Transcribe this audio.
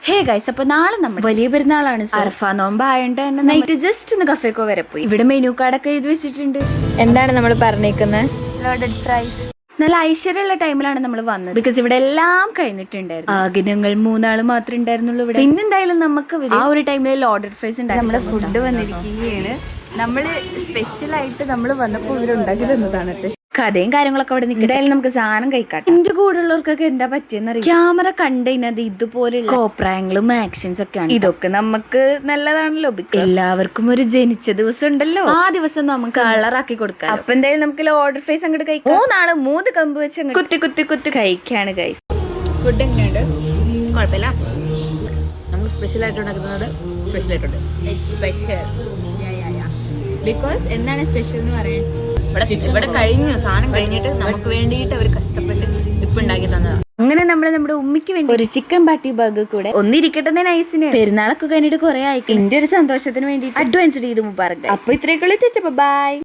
Hey guys, അപ്പൊ നാളെ നമ്മൾ വലിയ പെരുന്നാളാണ്. അറഫ നോമ്പ് ആയതുകൊണ്ട് തന്നെ നൈറ്റ് ജസ്റ്റ് ഒന്ന് കഫേക്കോ വരെ പോയി. ഇവിടെ മെനു കാർഡൊക്കെ എഴുതി വെച്ചിട്ടുണ്ട്. എന്താണ് നമ്മൾ പറഞ്ഞേക്കുന്നത്? Loaded fries. നല്ല ഐശ്വര്യമുള്ള ടൈമിലാണ് നമ്മൾ വന്നത്. ബിക്കോസ് ഇവിടെ എല്ലാം കഴിഞ്ഞിട്ടുണ്ടായിരുന്നു. ആകെ ഞങ്ങൾ മൂന്നാള് മാത്രമേ ഉണ്ടായിരുന്നുള്ളൂ ഇവിടെ. പിന്നെന്തായാലും നമുക്ക് ആ ഒരു ടൈമിൽ ലോഡഡ് ഫ്രൈസ് ഉണ്ടായി. നമ്മുടെ ഫുഡ് വന്നിരിക്കുകയാണ്. നമ്മള് സ്പെഷ്യലായിട്ട് നമ്മൾ വന്നപ്പോൾ ഇവരുണ്ടാക്കി തന്നതാണ് കേട്ടോ. കഥയും കാര്യങ്ങളൊക്കെ അവിടെ നിൽക്കും. എന്തായാലും നമുക്ക് സാധനം കഴിക്കാം. എന്റെ കൂടെ ഉള്ളവർക്കൊക്കെ എന്താ പറ്റിയെന്നറിയാം. ക്യാമറ കണ്ടത് ഇതുപോലുള്ള കോപ്രായങ്ങളും ആക്ഷൻസ് ഒക്കെയാണ്. ഇതൊക്കെ നമുക്ക് നല്ലതാണല്ലോ. എല്ലാവർക്കും ഒരു ജനിച്ച ദിവസം ഉണ്ടല്ലോ, ആ ദിവസം നമുക്ക് കളറാക്കി കൊടുക്കാം. അപ്പൊ എന്തായാലും നമുക്ക് ഓർഡർ ഫേസ് അങ്ങോട്ട് കഴിക്കാം. 3 ആള് 3 കമ്പ് വെച്ച് കുത്തി കുത്തി കുത്തി കഴിക്കാണ് ഗൈസ്. ഫുഡ് എങ്ങനെയുണ്ട്? കുഴപ്പമില്ല. നമ്മൾ സ്പെഷ്യലായിട്ട് ഉണ്ടാക്കുന്നത് സ്പെഷ്യലായിട്ടുണ്ട്. ബിക്കോസ് എന്താണ് സ്പെഷ്യൽ എന്ന് പറയാൻ, ഇവിടെ കഴിഞ്ഞു സാധനം കഴിഞ്ഞിട്ട് നമുക്ക് വേണ്ടിയിട്ട് അവർ കഷ്ടപ്പെട്ട് ഇപ്പൊ ഉണ്ടാക്കി തന്നതാണ്. അങ്ങനെ നമ്മുടെ ഉമ്മിക്ക് വേണ്ടി ഒരു ചിക്കൻ പാട്ടി ബർഗർ കൂടെ ഒന്നിരിക്കട്ടെ നൈസിന്. പെരുന്നാളൊക്കെ കഴിഞ്ഞിട്ട് കുറെ ആയി. എന്റെ ഒരു സന്തോഷത്തിന് വേണ്ടി അഡ്വാൻസ് ചെയ്ത് മുബാറക്. അപ്പൊ ഇത്രയൊക്കെ ബൈ.